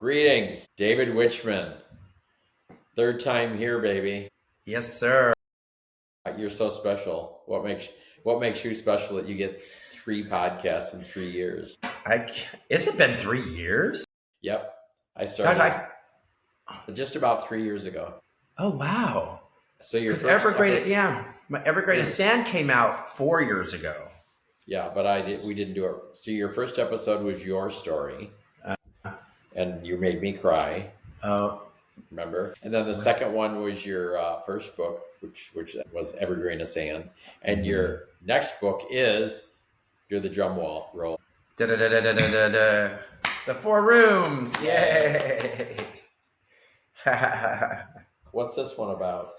Greetings, David Wichman. Third time here, baby. Yes, sir. You're so special. What makes you special that you get 3 podcasts in 3 years? Has it been 3 years? Yep, I Gosh, started just about 3 years ago. oh wow. So your Because first Evergreen, episode, yeah, my Evergreen of your Sand came out 4 years ago. yeah, but I did. We didn't do it. So your first episode was your story, Uh, and you made me cry. oh, Remember? And then the was second one was your first book, which was Evergreen of Sand, and mhm. your next book is you're the roll. Da, da, da, da, da, da, da. The Four Rooms. Yay! Yay! What's this one about?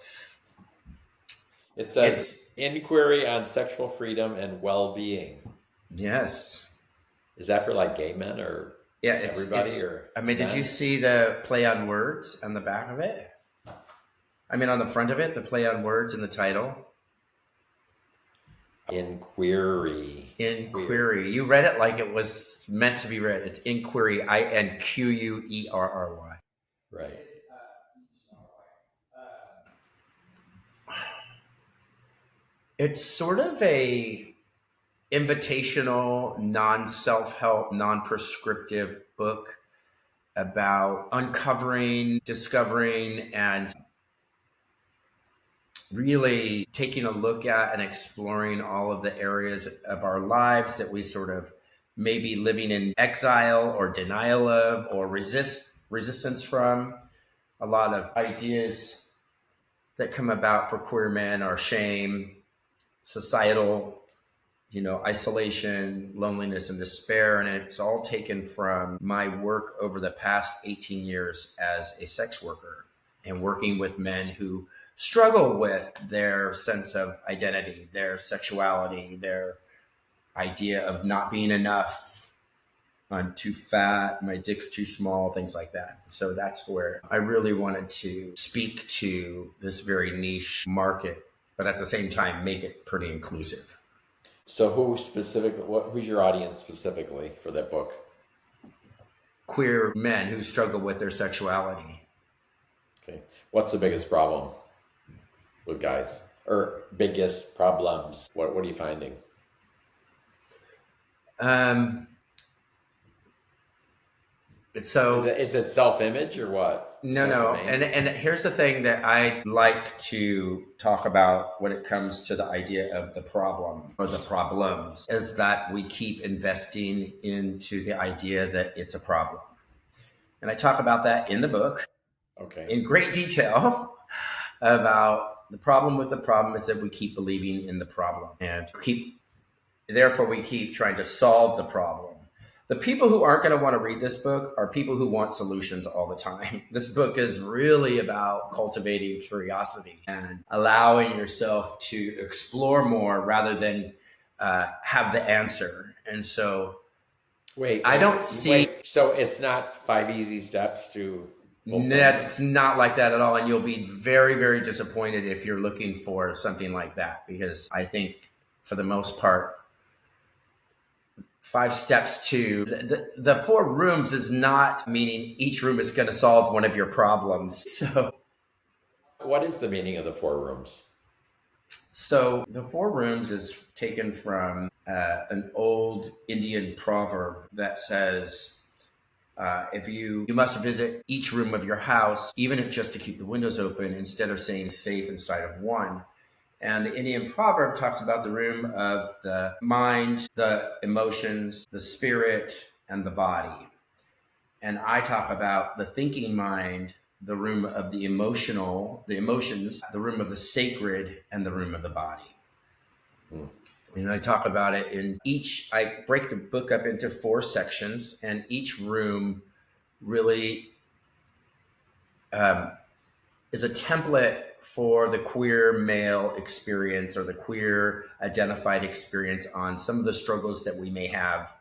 It says It's inquiry on sexual freedom and well-being. yes. Is that for like gay men or Yeah, everybody it's or I mean, just did you men? see the play on words on the back of it? I mean on the front of it, the play on words in the title? Inquiry. Queer. Inquiry. You read it like it was meant to be read. It's inquiry. Inquerry. Right. It's sort of a invitational, non-self-help, non-prescriptive book about uncovering, discovering, and really taking a look at and exploring all of the areas of our lives that we sort of may be living in exile or denial of or resistance from. A lot of ideas that come about for queer men are shame, societal, isolation, loneliness, and despair. And it's all taken from my work over the past 18 years as a sex worker and working with men who struggle with their sense of identity, their sexuality, their idea of not being enough. I'm too fat, my dick's too small, things like that. So that's where I really wanted to speak to this very niche market, but at the same time, make it pretty inclusive. So who's your audience specifically for that book? Queer men who struggle with their sexuality. Okay. What's the biggest problem with guys? Or biggest problems? What are you finding? Um, Is so it is it self-image or what? no, Self-domain? and here's the thing that I like to talk about when it comes to the idea of the problem or the problems is that we keep investing into the idea that it's a problem, and I talk about that in the book Okay. in great detail about the problem with the problem is that we keep believing in the problem and therefore we keep trying to solve the problem. The people who aren't going to want to read this book are people who want solutions all the time. This book is really about cultivating curiosity and allowing yourself to explore more rather than have the answer. And so Wait, I wait, don't see wait. So it's not 5 easy steps to fulfillment? it's not like that at all. And you'll be very, very disappointed if you're looking for something like that, because I think for the most part, 5 steps to the 4 rooms is not meaning each room is going to solve one of your problems. What is the meaning of the 4 rooms? So the 4 rooms is taken from an old Indian proverb that says, if you must visit each room of your house, even if just to keep the windows open, instead of staying safe inside of one. And the Indian proverb talks about the room of the mind, the emotions, the spirit, and the body. And I talk about the thinking mind, the room of the emotions, the room of the sacred, and the room of the body. Hmm. And I talk about it I break the book up into 4 sections, and each room really is a template for the queer male experience or the queer identified experience on some of the struggles that we may have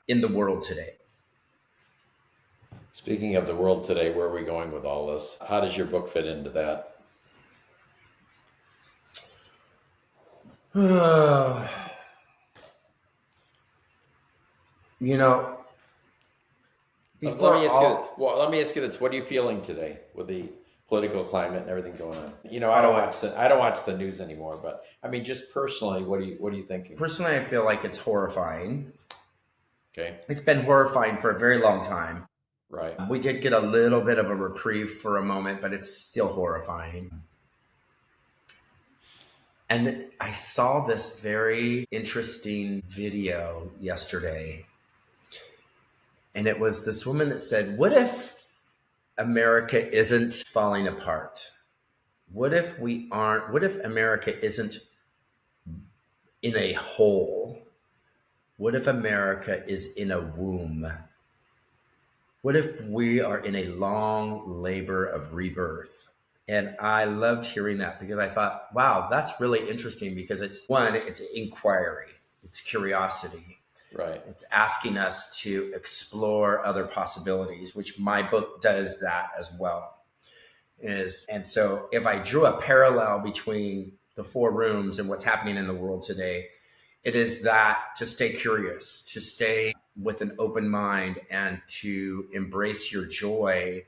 in the world today. Speaking of the world today, where are we going with all this? How does your book fit into that? You know, Let me Before ask you. all, Let me ask you this: what are you feeling today with the political climate and everything going on? oh, it's I don't watch the news anymore, but I mean, just personally, what are you thinking? personally, I feel like it's horrifying. Okay, It's been horrifying for a very long time. right. We did get a little bit of a reprieve for a moment, but it's still horrifying. And I saw this very interesting video yesterday. And it was this woman that said, what if America isn't falling apart? What if America isn't in a hole? What if America is in a womb? What if we are in a long labor of rebirth? And I loved hearing that because I thought, wow, that's really interesting because it's inquiry, it's curiosity, Right. it's asking us to explore other possibilities, which my book does that as well. And so if I drew a parallel between the four rooms and what's happening in the world today, it is that to stay curious, to stay with an open mind, and to embrace your joy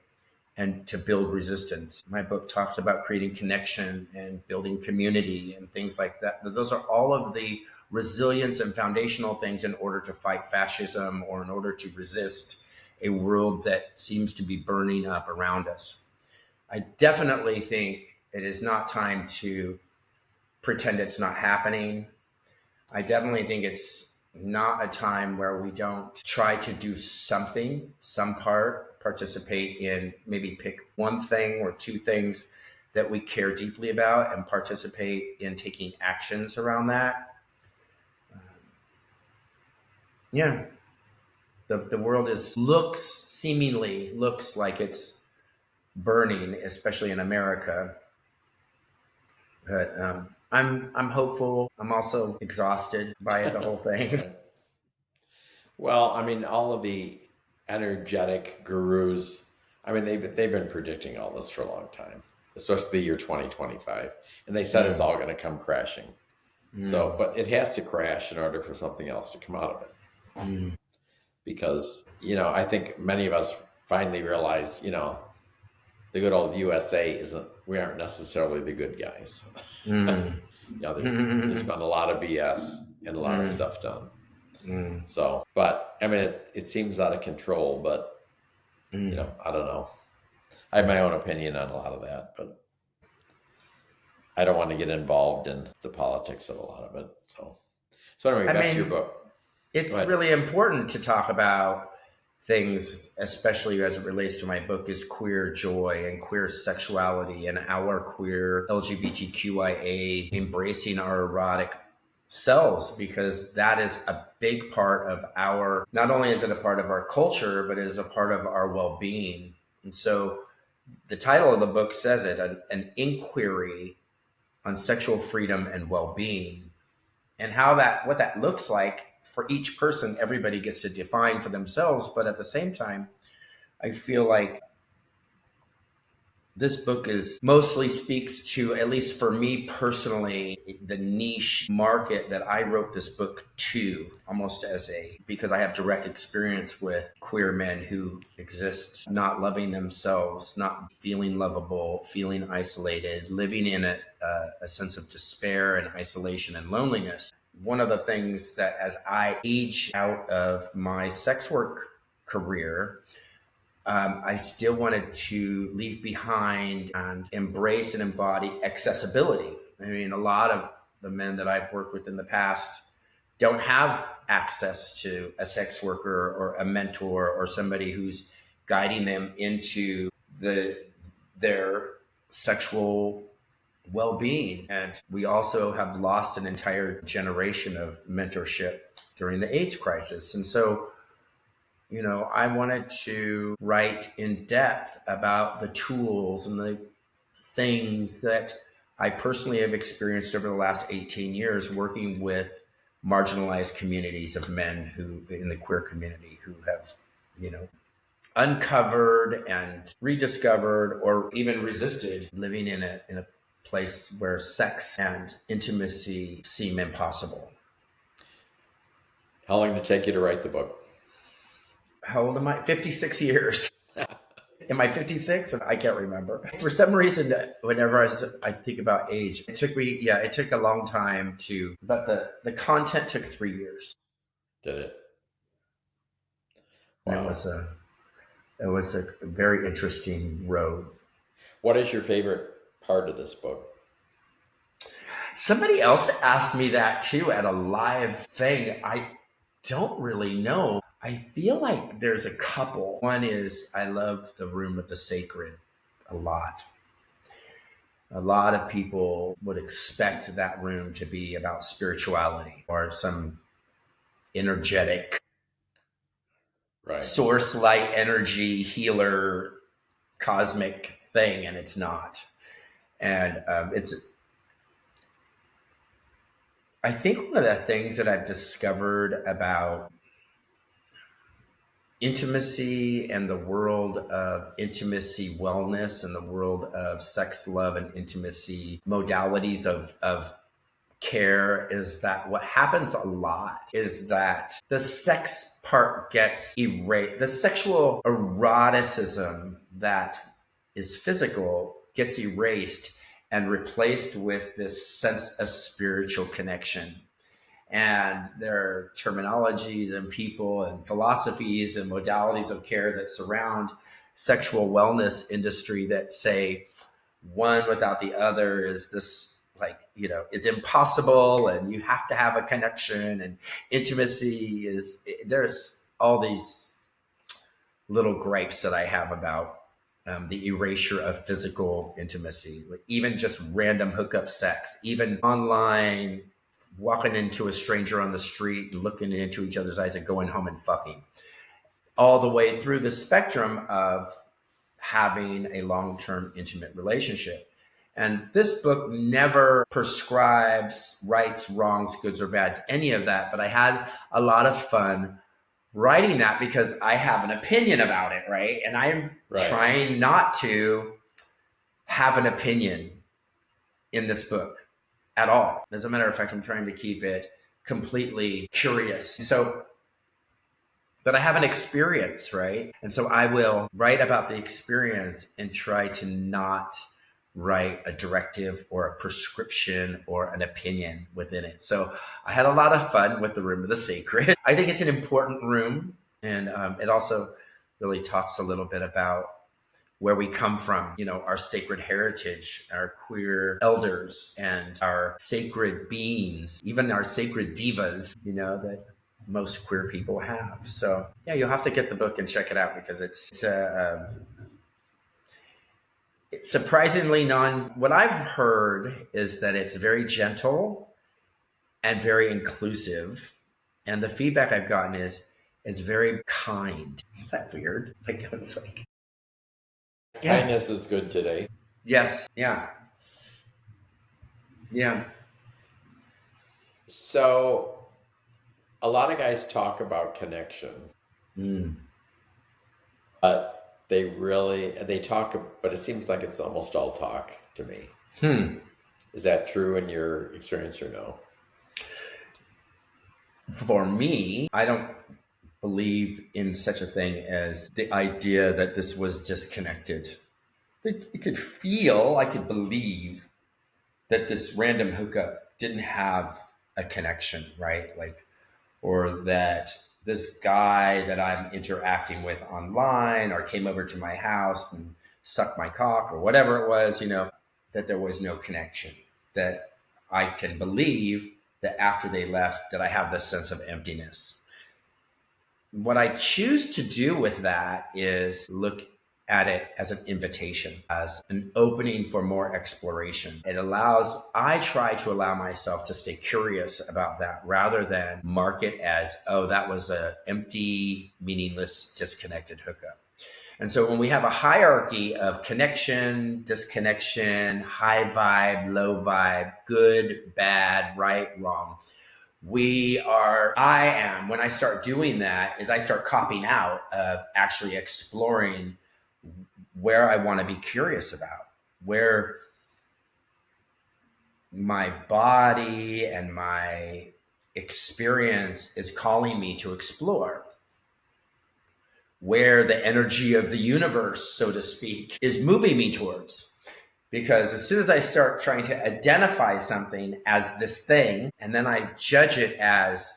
and to build resistance. My book talks about creating connection and building community and things like that. Those are all of the resilience and foundational things in order to fight fascism or in order to resist a world that seems to be burning up around us. I definitely think it is not time to pretend it's not happening. I definitely think it's not a time where we don't try to do something, some part, participate in, maybe pick one thing or two things that we care deeply about and participate in taking actions around that. Yeah, the world seemingly looks like it's burning, especially in America. But I'm hopeful. I'm also exhausted by the whole thing. Right. Well, I mean, all of the energetic gurus, I mean, they've been predicting all this for a long time, especially the year 2025, and they said it's Mm, all going to come crashing. So, mm, but it has to crash in order for something else to come out of it. mm, Because I think many of us finally realized, the good old USA isn't. We aren't necessarily the good guys. mm, There's been a lot of BS and a lot of mm, stuff done. mm, So, but I mean, it seems out of control. But mm. I don't know. I have my own opinion on a lot of that, but I don't want to get involved in the politics of a lot of it. So anyway, I back to your mean, book. Go it's ahead. really important to talk about things, especially as it relates to my book, is queer joy and queer sexuality and our queer LGBTQIA embracing our erotic selves, because that is a big part of our, not only is it a part of our culture, but it is a part of our well-being. And so the title of the book says it, an inquiry on sexual freedom and well-being, and what that looks like for each person. Everybody gets to define for themselves, but at the same time, I feel like this book is mostly speaks to, at least for me personally, the niche market that I wrote this book to, almost because I have direct experience with queer men who exist not loving themselves, not feeling lovable, feeling isolated, living in a sense of despair and isolation and loneliness. One of the things that, as I age out of my sex work career, I still wanted to leave behind and embrace and embody accessibility. I mean, a lot of the men that I've worked with in the past don't have access to a sex worker or a mentor or somebody who's guiding them into their sexual well-being. And we also have lost an entire generation of mentorship during the AIDS crisis. And so I wanted to write in depth about the tools and the things that I personally have experienced over the last 18 years working with marginalized communities of men who, in the queer community, who have, you know, uncovered and rediscovered or even resisted living in a place where sex and intimacy seem impossible. How long did it take you to write the book? How old am I? 56 years. Am I 56? I can't remember. For some reason, whenever I think about age, it took me, yeah, it took a long time to, but the content took 3 years. Did it? And Wow. it was a very interesting road. What is your favorite part of this book? Somebody else asked me that too at a live thing. I don't really know. I feel like there's a couple. One is I love the Room of the Sacred a lot. A lot of people would expect that room to be about spirituality or some energetic Right. source light energy healer cosmic thing, and it's not. And it's, I think one of the things that I've discovered about intimacy and the world of intimacy wellness and the world of sex, love, and intimacy modalities of care is that what happens a lot is that the sex part gets erased. The sexual eroticism that is physical gets erased and replaced with this sense of spiritual connection. And there are terminologies and people and philosophies and modalities of care that surround sexual wellness industry that say one without the other is this, like, you know, it's impossible and you have to have a connection, and intimacy is, there's all these little gripes that I have about the erasure of physical intimacy, like even just random hookup sex, even online, walking into a stranger on the street and looking into each other's eyes and going home and fucking, all the way through the spectrum of having a long-term intimate relationship. And this book never prescribes rights, wrongs, goods, or bads, any of that. But I had a lot of fun writing that because I have an opinion about it, right? And I'm Right. trying not to have an opinion in this book at all. As a matter of fact, I'm trying to keep it completely curious. So, but I have an experience, right? And so I will write about the experience and try to not write a directive or a prescription or an opinion within it. So I had a lot of fun with the Room of the Sacred. I think it's an important room. And it also really talks a little bit about where we come from, you know, our sacred heritage, our queer elders, and our sacred beings, even our sacred divas, you know, that most queer people have. So yeah, you'll have to get the book and check it out because it's surprisingly what I've heard is that it's very gentle and very inclusive. And the feedback I've gotten is it's very kind. Is that weird? Like, it's like, yeah. Kindness is good today. Yes. Yeah. Yeah. So, a lot of guys talk about connection, Mm. but they talk, but it seems like it's almost all talk to me. Is that true in your experience or no? For me, I don't believe in such a thing as the idea that this was disconnected. I could believe that this random hookup didn't have a connection, right? Like, or that this guy that I'm interacting with online or came over to my house and sucked my cock or whatever it was, you know, that there was no connection. That I can believe that after they left, that I have this sense of emptiness. What I choose to do with that is look at it as an invitation, as an opening for more exploration. I try to allow myself to stay curious about that rather than mark it as, oh, that was an empty, meaningless, disconnected hookup. And so when we have a hierarchy of connection, disconnection, high vibe, low vibe, good, bad, right, wrong, when I start doing that, is I start copping out of actually exploring where I want to be curious about, where my body and my experience is calling me to explore. where the energy of the universe, so to speak, is moving me towards. Because as soon as I start trying to identify something as this thing, and then I judge it as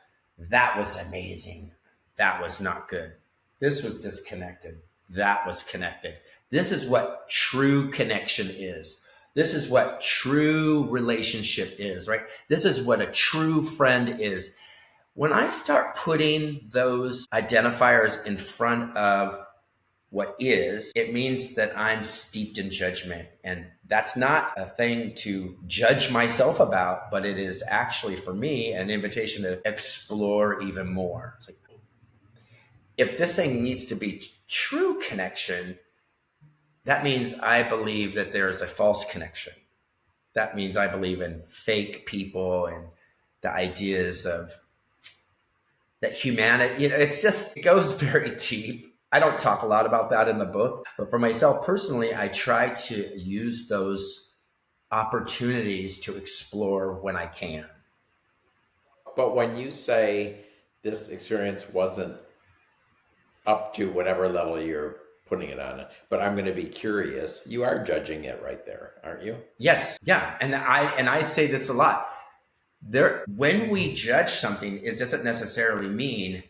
that was amazing, that was not good, this was disconnected, that was connected. This is what true connection is. This is what true relationship is, right? This is what a true friend is. When I start putting those identifiers in front of what is, it means that I'm steeped in judgment. And that's not a thing to judge myself about, but it is actually, for me, an invitation to explore even more. It's like, if this thing needs to be true connection, that means I believe that there is a false connection. That means I believe in fake people and the ideas of that humanity, it goes very deep. I don't talk a lot about that in the book, but for myself personally, I try to use those opportunities to explore when I can. But when you say this experience wasn't up to whatever level you're putting it on, but I'm going to be curious, you are judging it right there, aren't you? Yes, yeah, and I say this a lot. When we judge something, it doesn't necessarily mean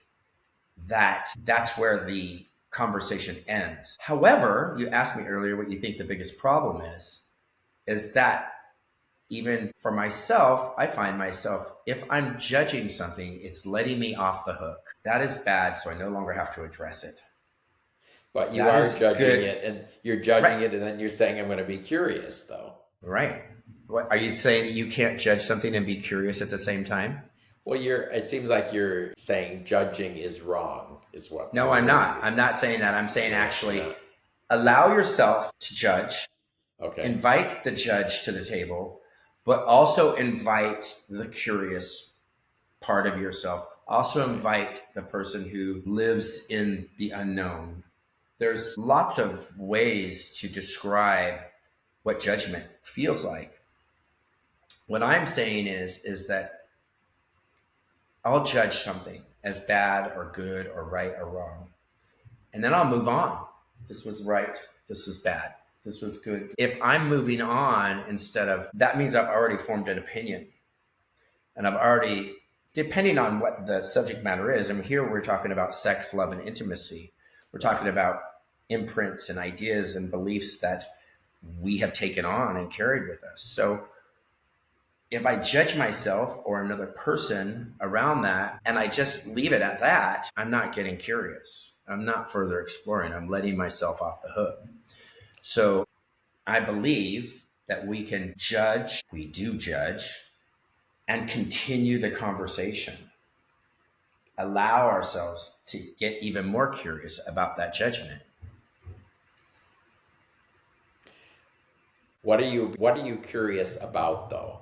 that that's where the conversation ends. However, you asked me earlier what you think the biggest problem is that even for myself, I find myself, if I'm judging something, it's letting me off the hook. That is bad, so I no longer have to address it. But you That are is judging good. it, and you're judging Right. it, and then you're saying, I'm going to be curious, though. Right. What are you saying, that you can't judge something and be curious at the same time? Well, it seems like you're saying judging is wrong, is what No, I'm I'm hearing not. you I'm say. not saying that. I'm saying You're actually not. allow yourself to judge, Okay. invite the judge to the table, but also invite the curious part of yourself. Also invite the person who lives in the unknown. There's lots of ways to describe what judgment feels like. What I'm saying is that I'll judge something as bad or good or right or wrong, and then I'll move on. This was right. This was bad. This was good. If I'm moving on instead of, that means I've already formed an opinion. And I've already, depending on what the subject matter is, and here we're talking about sex, love, and intimacy. We're talking about imprints and ideas and beliefs that we have taken on and carried with us. So if I judge myself or another person around that and I just leave it at that, I'm not getting curious. I'm not further exploring. I'm letting myself off the hook. So I believe that we can judge, we do judge, and continue the conversation. Allow ourselves to get even more curious about that judgment. What are you curious about, though?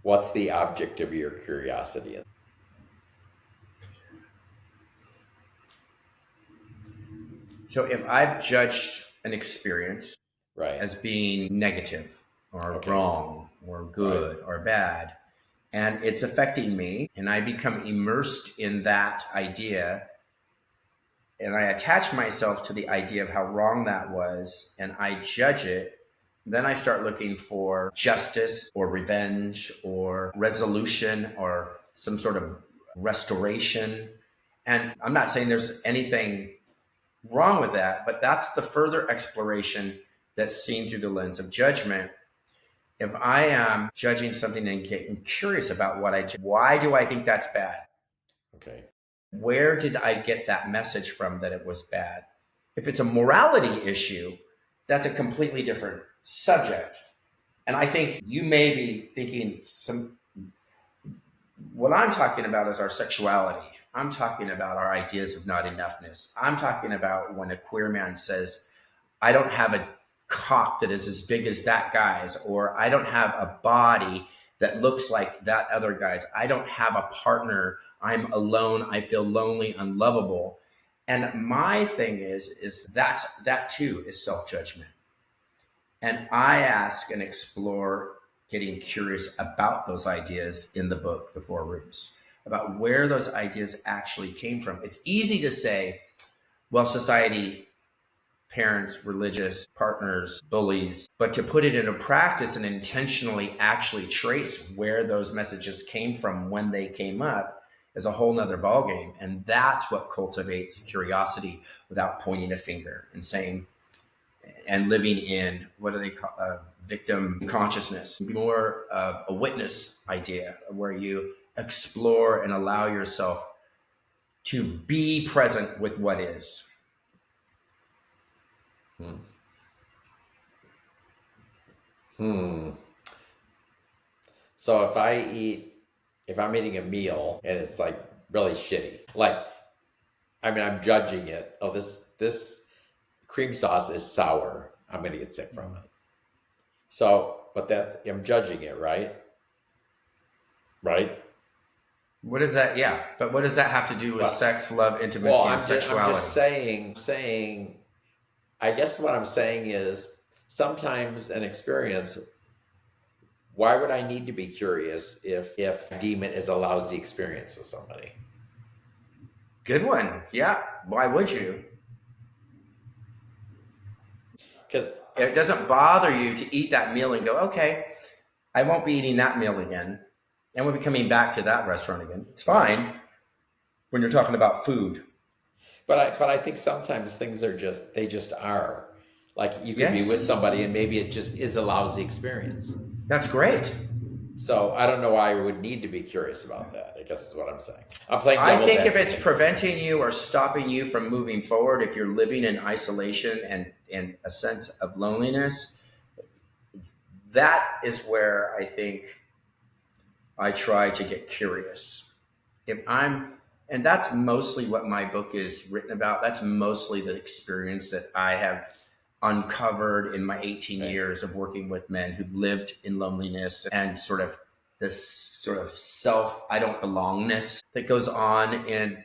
What's the object of your curiosity? So if I've judged an experience Right. as being negative or Okay. wrong or good or bad, and it's affecting me, and I become immersed in that idea, and I attach myself to the idea of how wrong that was, and I judge it, then I start looking for justice or revenge or resolution or some sort of restoration. And I'm not saying there's anything wrong with that, but that's the further exploration that's seen through the lens of judgment. If I am judging something and getting curious about why do I think that's bad? Okay. Where did I get that message from that it was bad? If it's a morality issue, that's a completely different subject. And I think you may be thinking what I'm talking about is our sexuality. I'm talking about our ideas of not enoughness. I'm talking about when a queer man says, I don't have a cock that is as big as that guy's, or I don't have a body that looks like that other guy's. I don't have a partner. I'm alone. I feel lonely, unlovable. And my thing is that too is self-judgment. And I ask and explore getting curious about those ideas in the book, The Four Rooms, about where those ideas actually came from. It's easy to say, well, society, parents, religious partners, bullies, but to put it into practice and intentionally actually trace where those messages came from when they came up is a whole nother ballgame. And that's what cultivates curiosity without pointing a finger and saying, and living in what do they call victim consciousness, more of a witness idea where you explore and allow yourself to be present with what is. Hmm. Hmm. So if I'm eating a meal and it's like really shitty, like, I mean, I'm judging it. Oh, this cream sauce is sour. I'm gonna get sick from it. So, but that I'm judging it, right? Right. What does that? Yeah, but what does that have to do with But sex, love, well, intimacy, and I'm just sexuality? saying. I guess what I'm saying is sometimes an experience. Why would I need to be curious if I deem it as a lousy experience with somebody? Good one. Yeah. Why would you? Because It doesn't bother you to eat that meal and go, okay, I won't be eating that meal again, and we'll be coming back to that restaurant again. It's right. fine when you're talking about food. But I think sometimes things are they just are. Like you could be with Yes, somebody and maybe it just is a lousy experience. that's great. So I don't know why I would need to be curious about that. I guess is what I'm saying. I'm playing I devil's think if it's advocate. preventing you or stopping you from moving forward, if you're living in isolation and a sense of loneliness, that is where I think I try to get curious. If I'm, and that's mostly what my book is written about. That's mostly the experience that I have uncovered in my 18 Okay. years of working with men who've lived in loneliness and sort of this sort of self, I don't belongness that goes on in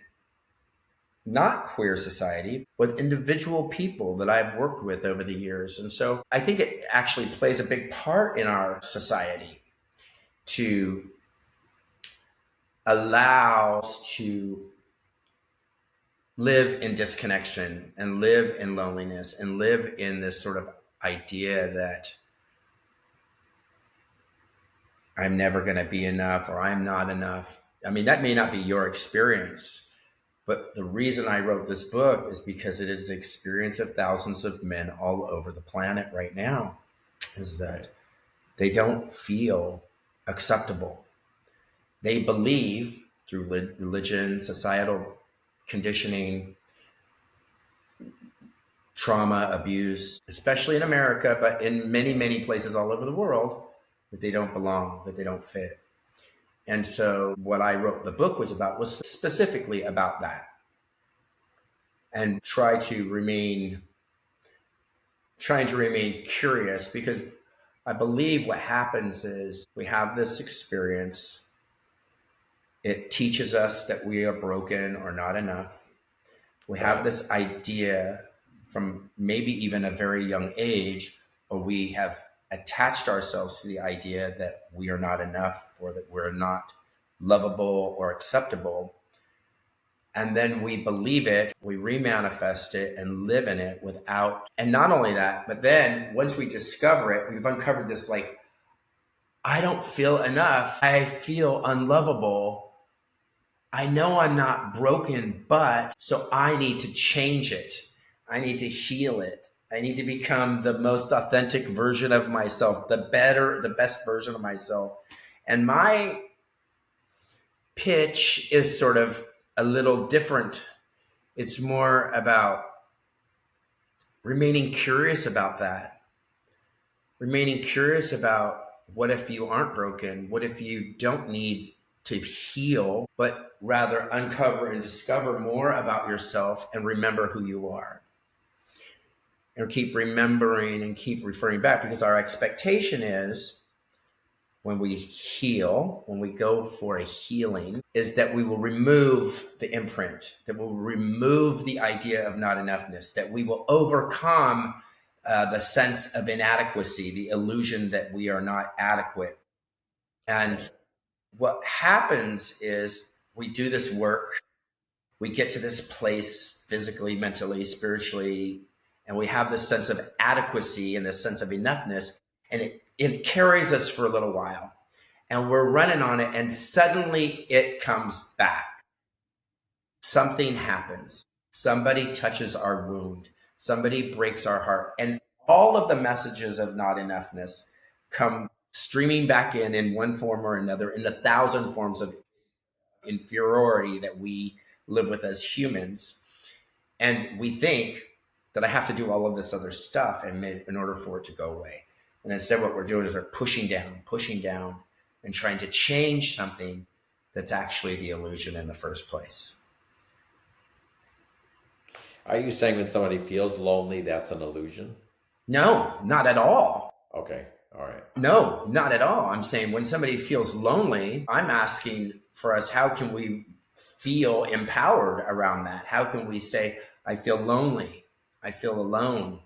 not queer society, with individual people that I've worked with over the years. And so I think it actually plays a big part in our society to allow us to live in disconnection and live in loneliness and live in this sort of idea that I'm never going to be enough or I'm not enough. I mean, that may not be your experience, but the reason I wrote this book is because it is the experience of thousands of men all over the planet right now, is Right. that they don't feel acceptable. They believe through religion, societal conditioning, trauma, abuse, especially in America, but in many, many places all over the world, that they don't belong, that they don't fit. And so what I wrote the book was about was specifically about that, and trying to remain curious, because I believe what happens is we have this experience. It teaches us that we are broken or not enough. We have Right. this idea from maybe even a very young age, or we have attached ourselves to the idea that we are not enough or that we're not lovable or acceptable. And then we believe it, we remanifest it and live in it without, and not only that, but then once we discover it, we've uncovered this like, I don't feel enough. I feel unlovable. I know I'm not broken, but so I need to change it. I need to heal it. I need to become the most authentic version of myself, the best version of myself. And my pitch is sort of a little different. It's more about remaining curious about that, remaining curious about what if you aren't broken? What if you don't need to heal, but rather uncover and discover more about yourself and remember who you are? And keep remembering and keep referring back, because our expectation is when we heal, when we go for a healing, is that we will remove the imprint, that will remove the idea of not enoughness, that we will overcome the sense of inadequacy, the illusion that we are not adequate. And Right. what happens is we do this work, we get to this place physically, mentally, spiritually, and we have this sense of adequacy and this sense of enoughness, and it carries us for a little while. And we're running on it, and suddenly it comes back. Something happens. Somebody touches our wound. Somebody breaks our heart. And all of the messages of not enoughness come streaming back in one form or another, in 1,000 forms of inferiority that we live with as humans. And we think that I have to do all of this other stuff in order for it to go away. And instead, what we're doing is we're pushing down, and trying to change something that's actually the illusion in the first place. Are you saying when somebody feels lonely, that's an illusion? No, not at all. Okay. All right. No, not at all. I'm saying when somebody feels lonely, I'm asking for us, how can we feel empowered around that? How can we say, I feel lonely, I feel alone?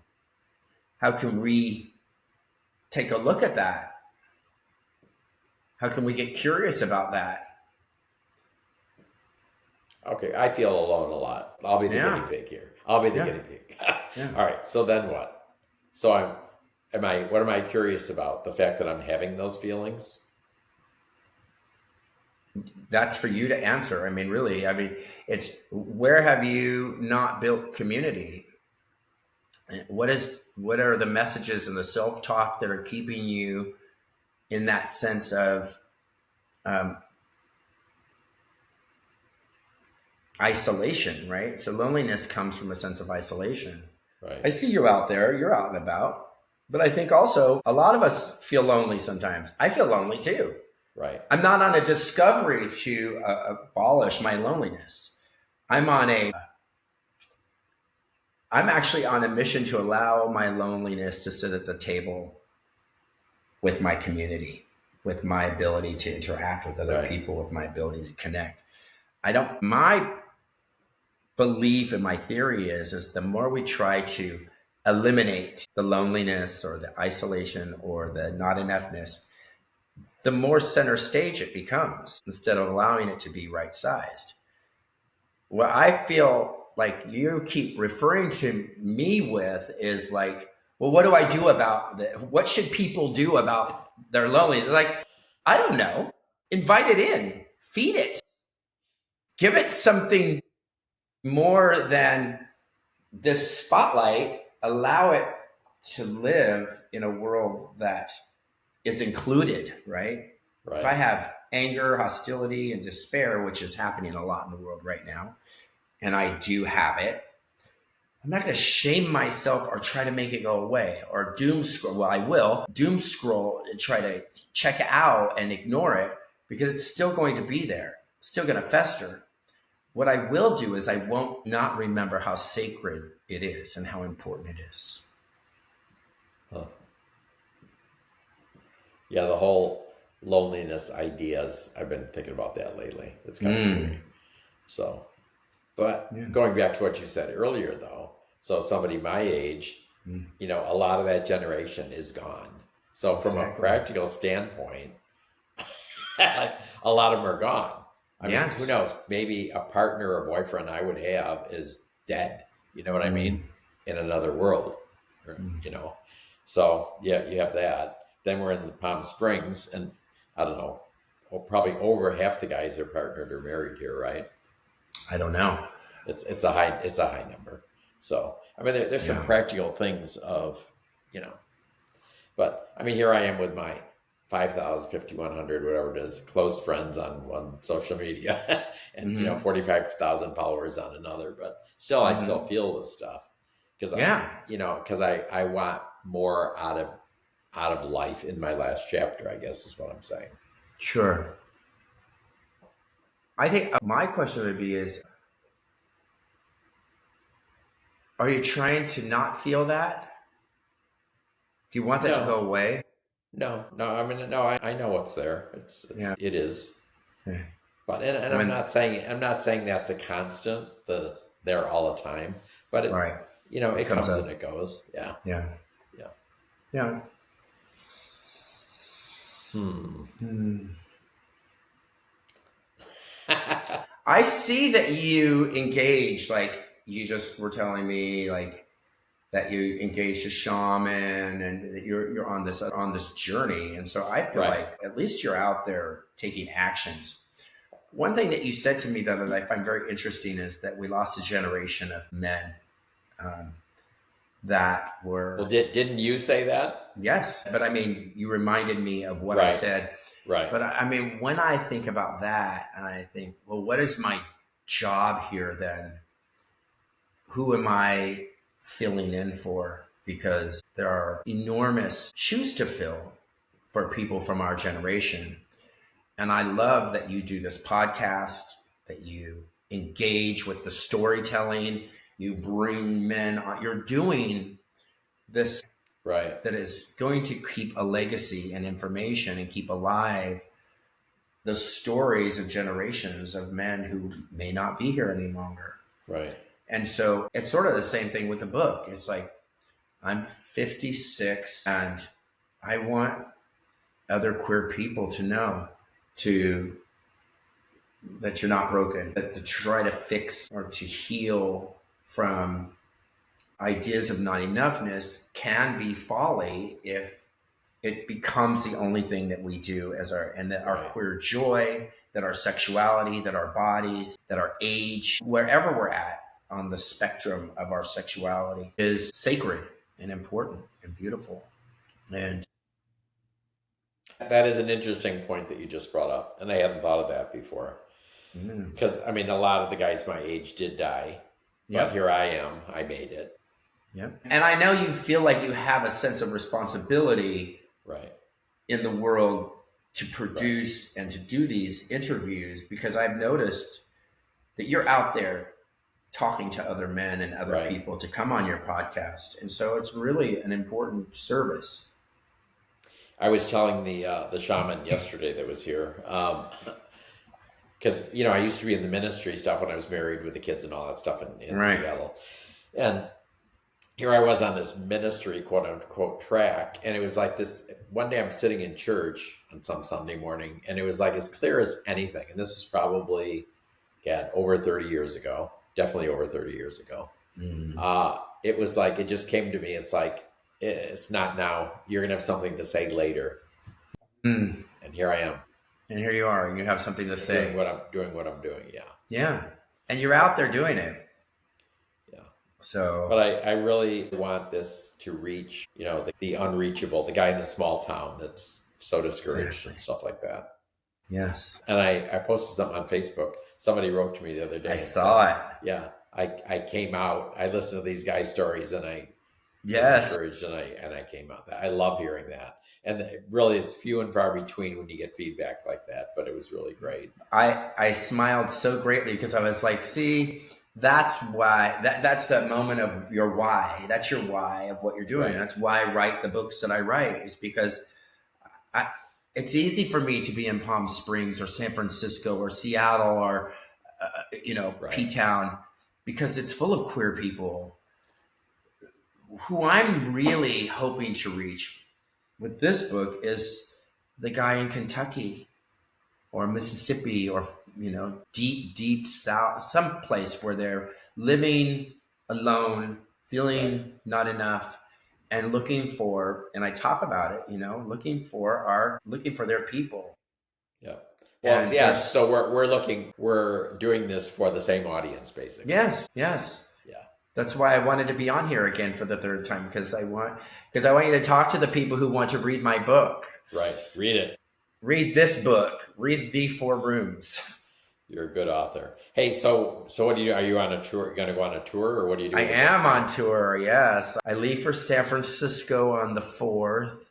How can we take a look at that? How can we get curious about that? Okay, I feel alone a lot. I'll be the guinea pig here. I'll be the guinea pig. All right. So then what? So what am I curious about? The fact that I'm having those feelings? That's for you to answer. I mean, really, it's, where have you not built community? What are the messages and the self-talk that are keeping you in that sense of isolation, right? So loneliness comes from a sense of isolation. Right. I see you out there, you're out and about, but I think also a lot of us feel lonely sometimes. I feel lonely too. Right. I'm not on a discovery to abolish my loneliness. I'm actually on a mission to allow my loneliness to sit at the table with my community, with my ability to interact with other people, with my ability to connect. My belief and my theory is the more we try to eliminate the loneliness or the isolation or the not enoughness, the more center stage it becomes, instead of allowing it to be right sized. What I feel like you keep referring to me with is like, well, what do I do about that? What should people do about their loneliness? It's like, I don't know. Invite it in, feed it, give it something more than this spotlight, allow it to live in a world that is included, right? If I have anger, hostility, and despair, which is happening a lot in the world right now, and I do have it, I'm not going to shame myself or try to make it go away or doom scroll. Well, I will doom scroll and try to check it out and ignore it, because it's still going to be there. It's still going to fester. What I will do is I won't not remember how sacred it is and how important it is. Huh. Yeah, the whole loneliness ideas, I've been thinking about that lately. It's kind of weird. So, but going back to what you said earlier, though, so somebody my age, a lot of that generation is gone. So from a practical standpoint, a lot of them are gone. I mean, who knows? Maybe a partner or boyfriend I would have is dead. You know what I mean? In another world, So yeah, you have that. Then we're in the Palm Springs, and I don't know, probably over half the guys are partnered or married here, right? I don't know. It's a high number. So I mean, there's some practical things of, but I mean, here I am with my 5,000, 5,100, whatever it is, close friends on one social media, and 45,000 followers on another. But still, I still feel this stuff because I want more out of life in my last chapter, I guess is what I'm saying. Sure. I think my question would be are you trying to not feel that? Do you want that to go away? No. I mean, no. I know what's there. It is. Yeah. But I'm not saying that's a constant, that it's there all the time. But it comes and it goes. Yeah. Yeah. I see that you engage, like you just were telling me like that you engaged a shaman and that you're on this journey. And so I feel Right. like at least you're out there taking actions. One thing that you said to me that I find very interesting is that we lost a generation of men um, that Well, were, didn't you say that? yes, but I mean, you reminded me of what I Right. said. Right. But I mean, when I think about that, and I think, well, what is my job here then? Who am I filling in for? Because there are enormous shoes to fill for people from our generation. And I love that you do this podcast, that you engage with the storytelling, you bring men on, you're doing this Right. that is going to keep a legacy and information and keep alive the stories of generations of men who may not be here any longer. Right. And so it's sort of the same thing with the book. It's like, I'm 56 and I want other queer people to know to that you're not broken, that to try to fix or to heal from ideas of not enoughness can be folly if it becomes the only thing that we do as our, and that our Right. queer joy, that our sexuality, that our bodies, that our age, wherever we're at on the spectrum of our sexuality is sacred and important and beautiful. And That is an interesting point that you just brought up, and I hadn't thought of that before. mm, Because I mean, a lot of the guys my age did die, but yep, here I am. I made it. yep. And I know you feel like you have a sense of responsibility Right. in the world to Right. produce and to do these interviews because I've noticed that you're out there talking to other men and other Right. people to come on your podcast. And so it's really an important service. I was telling the shaman yesterday that was here, because I used to be in the ministry stuff when I was married with the kids and all that stuff in Right. Seattle, and here I was on this ministry quote unquote track, and it was like this. One day I'm sitting in church on some Sunday morning, and it was like as clear as anything. And this was probably, God, over 30 years ago, definitely over 30 years ago. Mm. It was like it just came to me. It's like it's not now. You're gonna have something to say later, Mm. and here I am And here you are, and you have something to say. doing what I'm doing. Yeah. Yeah. And you're out there doing it. Yeah. So, But I really want this to reach, the unreachable, the guy in the small town that's so discouraged exactly. and stuff like that. Yes. And I posted something on Facebook. Somebody wrote to me the other day. I saw it. Yeah. I came out. I listened to these guys' stories and I Yes. was encouraged and I came out. I love hearing that. And really, it's few and far between when you get feedback like that, but it was really great. I smiled so greatly because I was like, see, that's why that's that moment of your why. That's your why of what you're doing. Right. That's why I write the books that I write, is because it's easy for me to be in Palm Springs or San Francisco or Seattle or Right. P-Town because it's full of queer people. Who I'm really hoping to reach with this book is the guy in Kentucky or Mississippi or deep south, some place where they're living alone, feeling Right. not enough, and looking for, and I talk about it, looking for their people. Yeah. Well, And yes. So we're doing this for the same audience, basically. yes. Yeah. That's why I wanted to be on here again for the third time because I want you to talk to the people who want to read my book. Right. Read it. Read this book. Read The Four Rooms. You're a good author. Hey, so what do you do? Are you on a tour? Going to go on a tour, or what do you do? I am on tour. Yes, I leave for San Francisco on the 4th,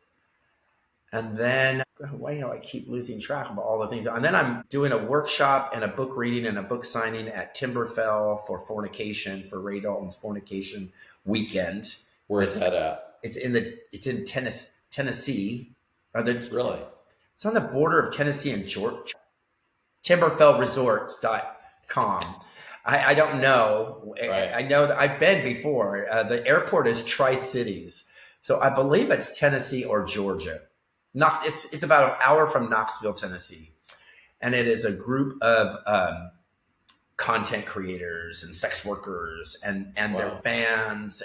and then why do I keep losing track of all the things? And then I'm doing a workshop and a book reading and a book signing at Timberfell for Ray Dalton's Fornication weekend. Where is that at? It's in Tennessee. Really? It's on the border of Tennessee and Georgia. TimberfellResorts.com. I don't know. Right. I know that I've been before. The airport is Tri-Cities. So I believe it's Tennessee or Georgia. It's about an hour from Knoxville, Tennessee. And it is a group of content creators and sex workers and their Wow. fans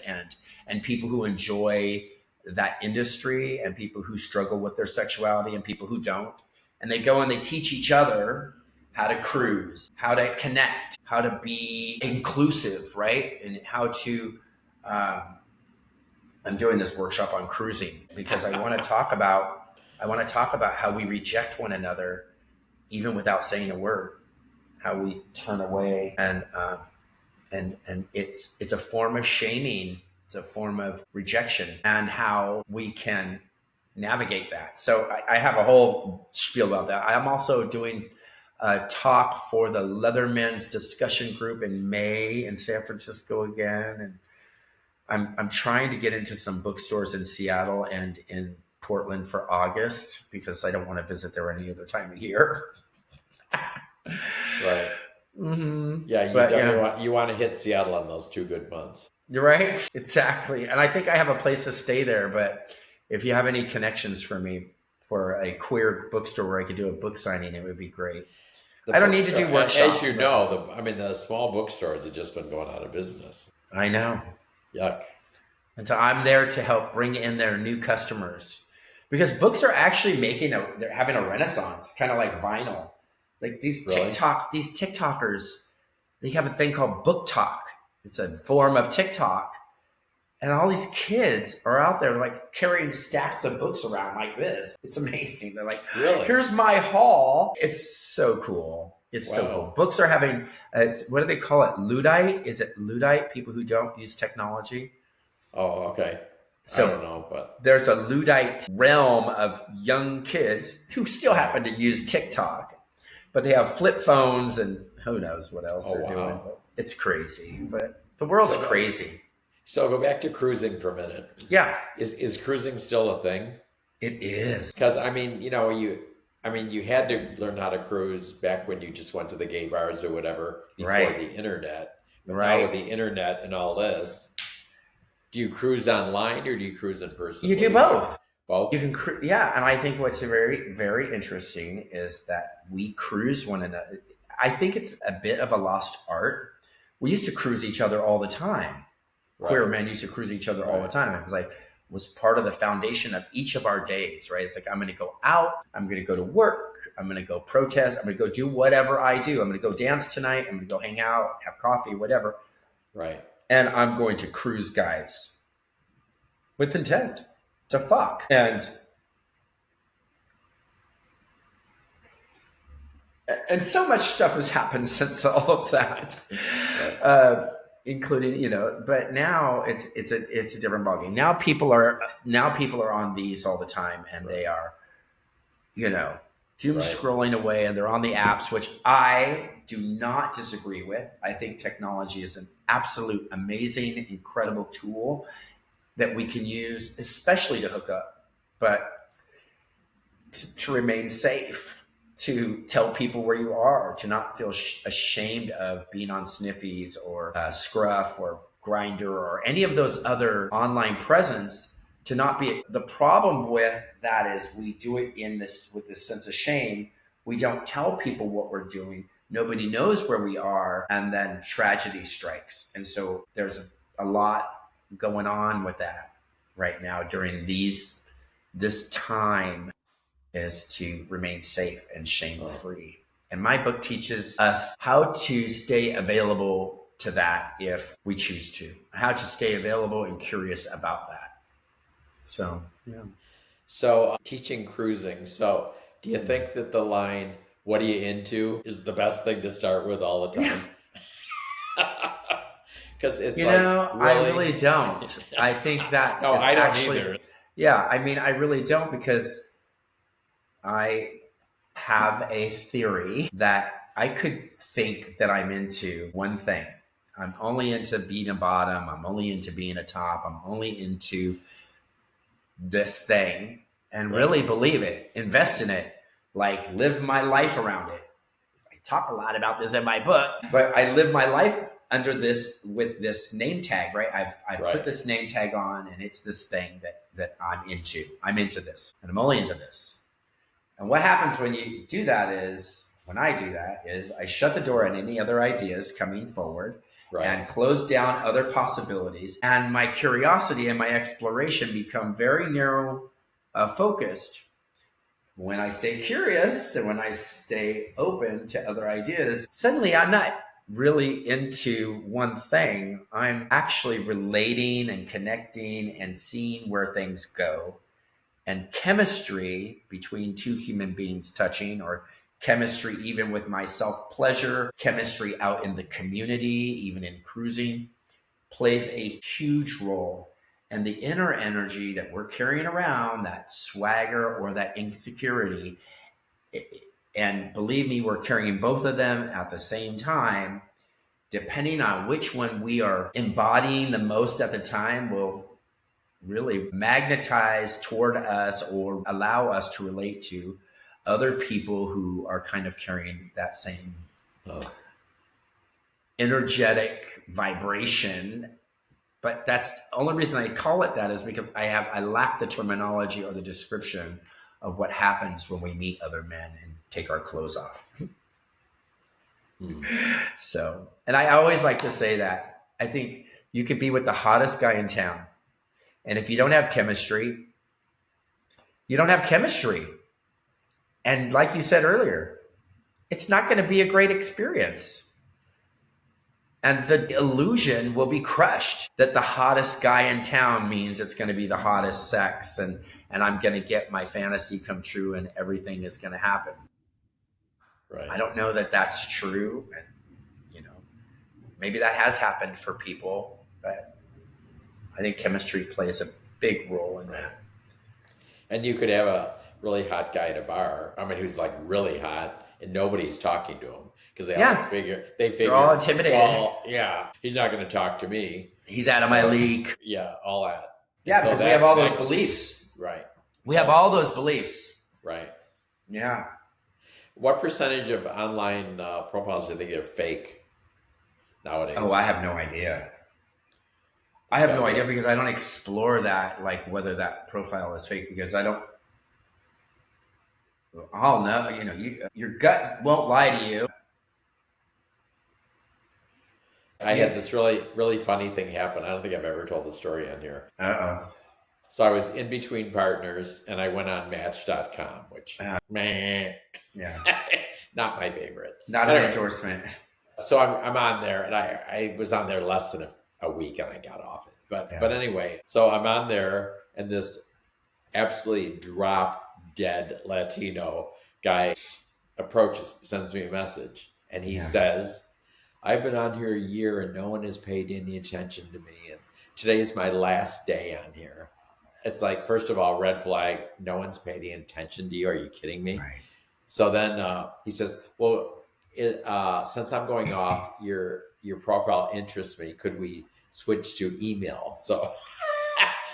and people who enjoy that industry and people who struggle with their sexuality and people who don't. And they go and they teach each other how to cruise, how to connect, how to be inclusive, right? And how to, um, I'm doing this workshop on cruising because I want to talk about how we reject one another even without saying a word, how we turn away and it's a form of shaming, it's a form of rejection, and how we can navigate that. So I have a whole spiel about that. I'm also doing a talk for the Leathermen's discussion group in May in San Francisco again, and I'm trying to get into some bookstores in Seattle and in Portland for August because I don't want to visit there any other time of year. Right. Mm-hmm. Yeah, you But definitely yeah, want to hit Seattle on those 2 good months. you're right. Exactly. And I think I have a place to stay there. But if you have any connections for me for a queer bookstore where I could do a book signing, it would be great. The I don't need to bookstore, do as workshops, you but know, the small bookstores have just been going out of business. I know. Yuck. And so I'm there to help bring in their new customers because books are actually they're having a renaissance, kind of like vinyl. Like Really? These TikTokers, they have a thing called Book Talk. It's a form of TikTok. And all these kids are out there like carrying stacks of books around like this. It's amazing. They're like, Really? here's my haul. It's so cool. It's so cool. Wow. Books are having, it's what do they call it? Luddite? Is it Luddite? People who don't use technology. Oh, okay. I So don't know, but there's a Luddite realm of young kids who still right. happen to use TikTok, but they have flip phones and who knows what else Oh, they're doing. wow. But it's crazy. But the world's So crazy. so go back to cruising for a minute. Yeah, Is cruising still a thing? it is. Because you had to learn how to cruise back when you just went to the gay bars or whatever before Right. the internet. But now with Right. the internet and all this, do you cruise online or do you cruise in person? You What do do you do? both. You Both? can, yeah. And I think what's very, very interesting is that we cruise one another. I think it's a bit of a lost art. We used to cruise each other all the time. Queer Right. men used to cruise each other all the Right. time. It was like, was part of the foundation of each of our days, right? It's like, I'm going to go out. I'm going to go to work. I'm going to go protest. I'm going to go do whatever I do. I'm going to go dance tonight. I'm going to go hang out, have coffee, whatever. Right. And I'm going to cruise guys with intent to fuck. And so much stuff has happened since all of that, Right. including But now it's a different ballgame. Now people are on these all the time, and Right. they are doom Right. scrolling away, and they're on the apps, which I do not disagree with. I think technology is an absolute amazing, incredible tool that we can use, especially to hook up, but to remain safe, to tell people where you are, to not feel ashamed of being on Sniffies or Scruff or Grinder or any of those other online presence. To not be the problem with that is we do it with this sense of shame. We don't tell people what we're doing. Nobody knows where we are, and then tragedy strikes. And so there's a lot going on with that right now during this time, is to remain safe and shame Oh. free. And my book teaches us how to stay available to that if we choose to, how to stay available and curious about that. So, yeah. So teaching cruising. So do you think that the line "What are you into" is the best thing to start with all the time? Because it's like I really. really don't. I think that No, is I don't actually, either. yeah, I mean, I really don't because I have a theory that I could think that I'm into one thing. I'm only into being a bottom. I'm only into being a top. I'm only into this thing and Right. really believe it, invest in it, like live my life around it. I talk a lot about this in my book, but I live my life under this with this name tag, right? I've Right. put this name tag on, and it's this thing that I'm into. I'm into this, and I'm only into this. And what happens when you do that is when I do that is I shut the door on any other ideas coming forward Right. and close down other possibilities. And my curiosity and my exploration become very narrow focused. When I stay curious and when I stay open to other ideas, suddenly I'm not really into one thing. I'm actually relating and connecting and seeing where things go. And chemistry between two human beings touching, or chemistry even with my self pleasure, chemistry out in the community, even in cruising, plays a huge role. And the inner energy that we're carrying around, that swagger or that insecurity, and believe me, we're carrying both of them at the same time. Depending on which one we are embodying the most at the time, will really magnetize toward us or allow us to relate to other people who are kind of carrying that same Oh, energetic vibration. But that's the only reason I call it that is because I lack the terminology or the description of what happens when we meet other men and take our clothes off. hmm. So, and I always like to say that I think you could be with the hottest guy in town, and if you don't have chemistry, you don't have chemistry. And like you said earlier, it's not going to be a great experience. And the illusion will be crushed that the hottest guy in town means it's going to be the hottest sex, and I'm going to get my fantasy come true and everything is going to happen. I Right. don't know that that's true. And, you know, maybe that has happened for people, but I think chemistry plays a big role in Right. that. And you could have a really hot guy at a bar. I mean, who's like really hot, and nobody's talking to him because they always Yeah, they're all figure, intimidated. well, yeah, he's not going to talk to me, He's out of my or league. yeah, all that. And Yeah, so because we have all those that beliefs. right, We have all those beliefs. right. Yeah. What percentage of online profiles do you think are fake Oh, nowadays? I have no idea. I It's have got no to be idea a because I don't explore that, like whether that profile is fake, because I don't. I'll know. You know, your gut won't lie to you. I had Yeah. this really funny thing happen. I don't think I've ever told the story on here. Uh oh. So I was in between partners and I went on Match.com, which meh, Yeah. not my favorite. Not But an anyway, endorsement. so I'm on there and I was on there less than a week and I got off it. But Yeah. anyway, so I'm on there and this absolutely drop dead Latino guy approaches, sends me a message, and he Yeah. says, I've been on here a year and no one has paid any attention to me. And today is my last day on here. It's like, first of all, red flag, no one's paid any attention to you. Are you kidding me? Right. So then he says, well, since I'm going off, your profile interests me. Could we switch to email? So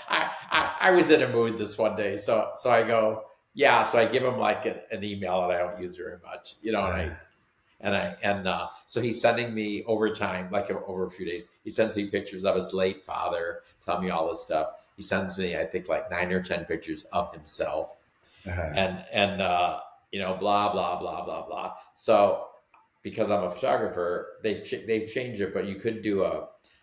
I was in a mood this one day. So I go, yeah. So I give him like an email that I don't use very much, you know, Uh, so he's sending me over time, like over a few days, he sends me pictures of his late father, telling me all this stuff. He sends me, I think, like 9 or 10 pictures of himself, uh, and you know, blah blah blah blah blah. So because I'm a photographer, they've changed it, but you could do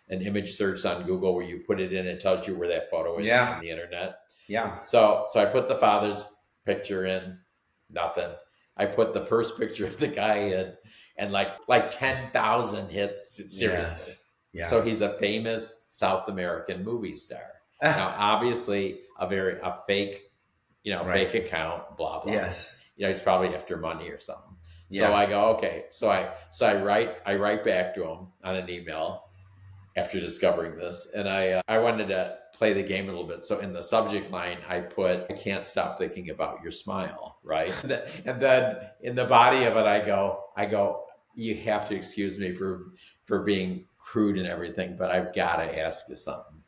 an image search on Google where you put it in and it tells you where that photo is yeah. on the internet. Yeah. So I put the father's picture in, nothing. I put the first picture of the guy in, and like 10,000 hits. Seriously. Yes. Yeah. So he's a famous South American movie star. Now, obviously, a fake, Right. fake account. Blah blah. Yes. He's probably after money or something. So Yeah. I go, okay. So I write back to him on an email after discovering this, and I wanted to play the game a little bit. So in the subject line, I put, "I can't stop thinking about your smile," right? And then in the body of it, I go, "You have to excuse me for being crude and everything, but I've got to ask you something.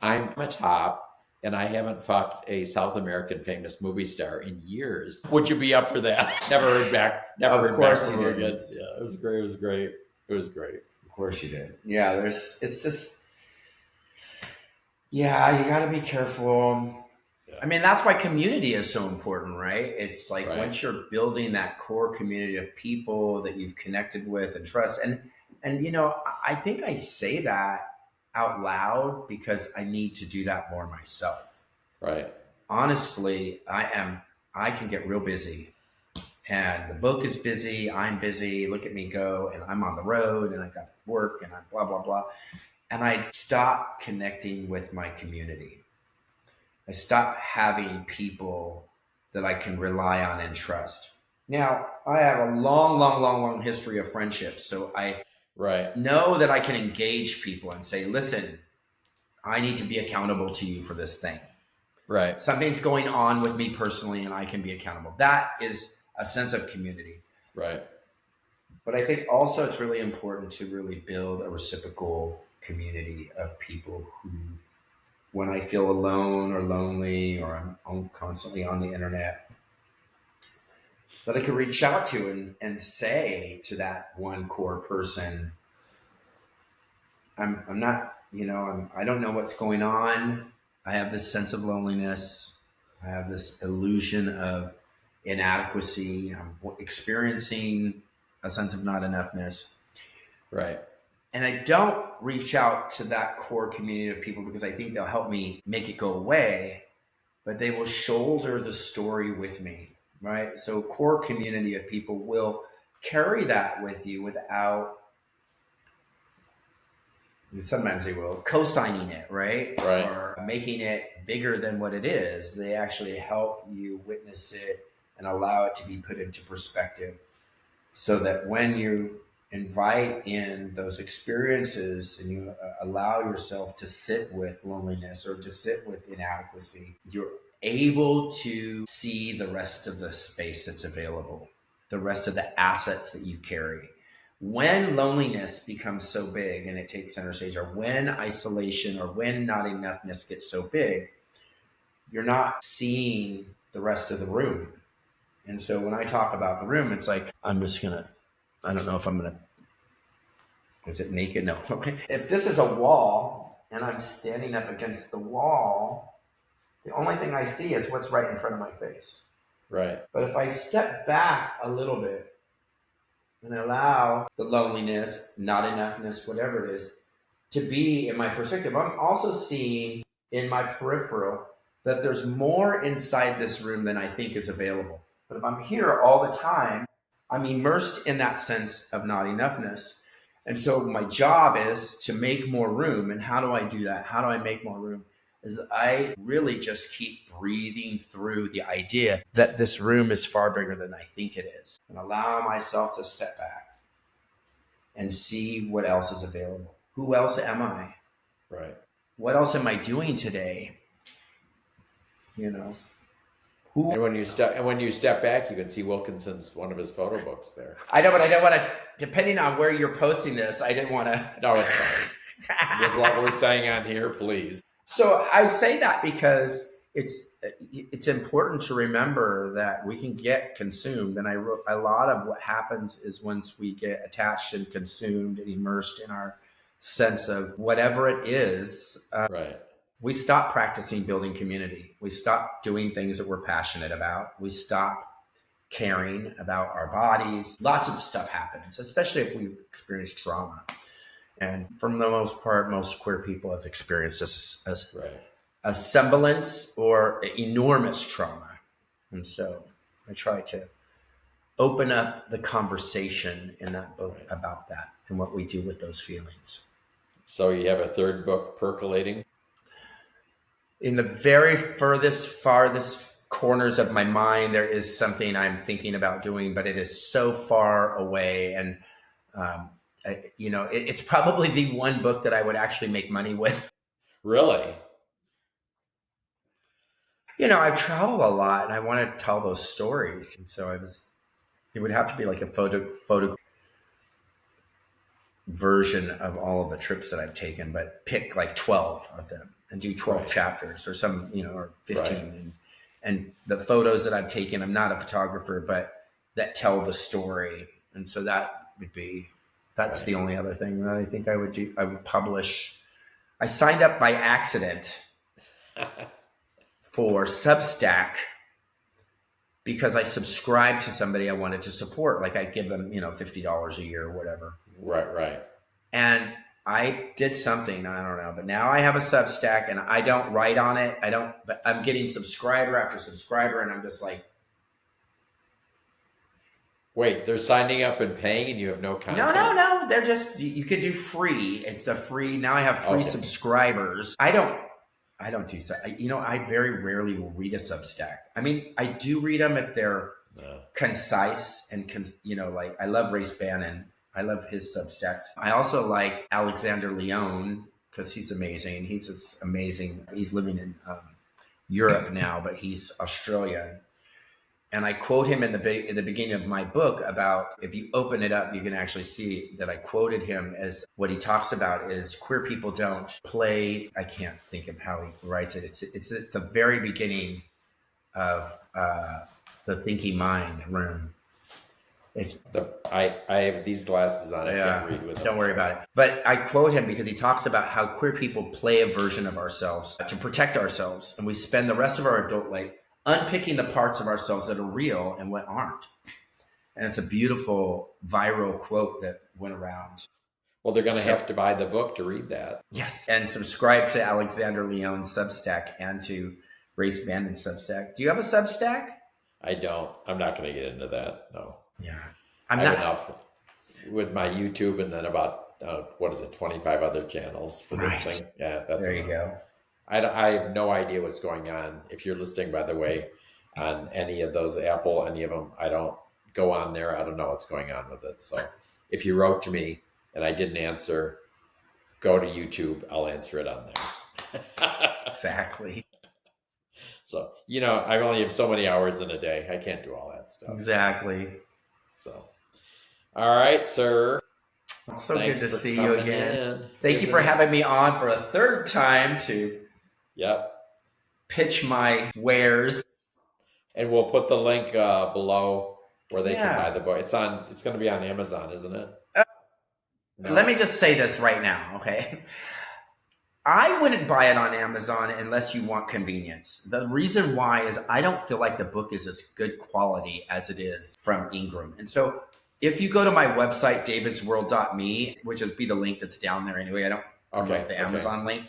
I'm a top." And I haven't fucked a South American famous movie star in years. Would you be up for that? Never heard back. Never Of heard back course from you her didn't. again. Yeah, it was great. It was great. It was great. Of course you did. Yeah. It's just, yeah, you got to be careful. I mean, that's why community is so important, right? It's like Right. once you're building that core community of people that you've connected with and trust, and you know, I think I say that out loud because I need to do that more myself. Right. Honestly, I can get real busy, and the book is busy, I'm busy, look at me go, and I'm on the road and I got work and I blah blah blah. And I stop connecting with my community. I stop having people that I can rely on and trust. Now, I have a long history of friendships. So I Right. know that I can engage people and say, listen, I need to be accountable to you for this thing. Right. Something's going on with me personally, and I can be accountable. That is a sense of community. Right. But I think also it's really important to really build a reciprocal community of people who, when I feel alone or lonely or I'm constantly on the internet, that I can reach out to and say to that one core person, I'm not, you know, I don't know what's going on. I have this sense of loneliness. I have this illusion of inadequacy. I'm experiencing a sense of not enoughness. Right. And I don't reach out to that core community of people because I think they'll help me make it go away, but they will shoulder the story with me, right? So, core community of people will carry that with you without, sometimes they will, co signing it, right? Right. Or making it bigger than what it is. They actually help you witness it and allow it to be put into perspective so that when you invite in those experiences and you allow yourself to sit with loneliness or to sit with inadequacy, you're able to see the rest of the space that's available, the rest of the assets that you carry. When loneliness becomes so big and it takes center stage, or when isolation or when not enoughness gets so big, you're not seeing the rest of the room. And so when I talk about the room, it's like, I'm just going to, I don't know if I'm going to, is it naked? No. Okay. If this is a wall and I'm standing up against the wall, the only thing I see is what's right in front of my face. Right. But if I step back a little bit and allow the loneliness, not enoughness, whatever it is, to be in my perspective, I'm also seeing in my peripheral that there's more inside this room than I think is available. But if I'm here all the time, I'm immersed in that sense of not enoughness. And so my job is to make more room. And how do I do that? How do I make more room? Is I really just keep breathing through the idea that this room is far bigger than I think it is, and allow myself to step back and see what else is available. Who else am I? Right. What else am I doing today? You know, who? And when you step back, you can see Wilkinson's one of his photo books there. I know, but I don't want to. Depending on where you're posting this, I didn't want to. No, it's fine. With what we're saying on here, please. So I say that because it's important to remember that we can get consumed, and I wrote a lot of what happens is once we get attached and consumed and immersed in our sense of whatever it is, Right. we stop practicing building community. We stop doing things that we're passionate about. We stop caring about our bodies. Lots of stuff happens, especially if we've experienced trauma. And for the most part, most queer people have experienced Right. a semblance or enormous trauma. And so I try to open up the conversation in that book Right. about that and what we do with those feelings. So you have a third book percolating? In the very farthest corners of my mind, there is something I'm thinking about doing, but it is so far away. And, it's probably the one book that I would actually make money with. Really? I've traveled a lot and I want to tell those stories. And so it would have to be like a photo version of all of the trips that I've taken, but pick like 12 of them and do 12 Right. chapters or some, or 15. Right. And the photos that I've taken, I'm not a photographer, but that tell the story. And so that's Right. the only other thing that I think I would do. I would publish. I signed up by accident for Substack because I subscribed to somebody I wanted to support. Like I give them, $50 a year or whatever. Right. And I did something, I don't know, but now I have a Substack and I don't write on it. But I'm getting subscriber after subscriber, and I'm just like, Wait, they're signing up and paying and you have no content? no. They're just, you could do free. It's a free, now I have free subscribers. I don't do so. I very rarely will read a Substack. I mean, I do read them if they're concise and, like I love Race Bannon. I love his Substacks. I also like Alexander Leone because he's amazing. He's just amazing. He's living in Europe now, but he's Australian. And I quote him in the beginning of my book about, if you open it up, you can actually see that I quoted him as what he talks about is queer people don't play. I can't think of how he writes it. It's at the very beginning of the Thinking Mind room. I have these glasses on. I can't read with them. Don't worry about it. But I quote him because he talks about how queer people play a version of ourselves to protect ourselves. And we spend the rest of our adult life unpicking the parts of ourselves that are real and what aren't. And it's a beautiful viral quote that went around. Well, they're going to have to buy the book to read that. Yes. And subscribe to Alexander Leone's Substack and to Race Bandon's Substack. Do you have a Substack? I don't. I'm not going to get into that. No. Yeah. I have enough with my YouTube and then about, 25 other channels for this thing. Yeah, that's there. You go. I have no idea what's going on. If you're listening, by the way, on any of those Apple, any of them, I don't go on there. I don't know what's going on with it. So if you wrote to me and I didn't answer, go to YouTube. I'll answer it on there. Exactly. So, I only have so many hours in a day. I can't do all that stuff. Exactly. So, all right, sir. So good to see you again. Thank you for having me on for a third time to pitch my wares. And we'll put the link below where they can buy the book. It's going to be on Amazon, isn't it? No. Let me just say this right now, okay? I wouldn't buy it on Amazon unless you want convenience. The reason why is I don't feel like the book is as good quality as it is from Ingram. And so if you go to my website, davidsworld.me, which would be the link that's down there anyway, I don't promote the Amazon link.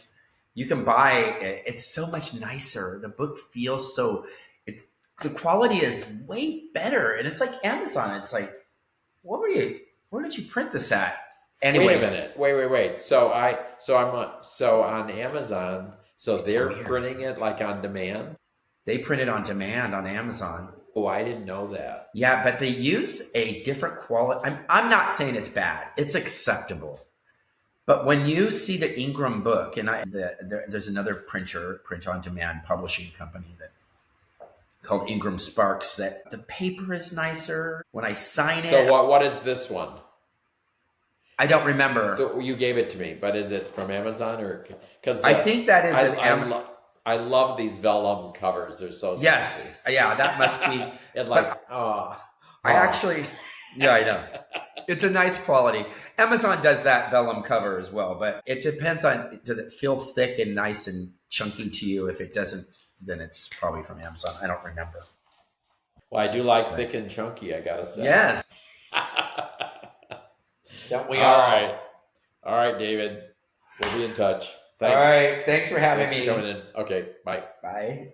You can buy it. It's so much nicer. The book feels the quality is way better. And it's like Amazon. It's like, where did you print this at? Anyways. Wait a minute. Wait. So on Amazon, they're printing it like on demand? They print it on demand on Amazon. Oh, I didn't know that. Yeah, but they use a different quality. I'm not saying it's bad. It's acceptable. But when you see the Ingram book, and there's another print on demand publishing company called Ingram Sparks, that the paper is nicer when I sign it. So what is this one? I don't remember. So you gave it to me, but is it from Amazon or because I think that is Amazon. I love these vellum covers. They're so yes, sexy. Yeah, that must be. I actually, I know. It's a nice quality. Amazon does that vellum cover as well, but it depends on, does it feel thick and nice and chunky to you? If it doesn't, then it's probably from Amazon. I don't remember. Well, I do like thick and chunky, I gotta say. Yes. Don't we all? All right, David. We'll be in touch. Thanks. All right. Thanks for having me. Thanks for coming in. Okay, bye. Bye.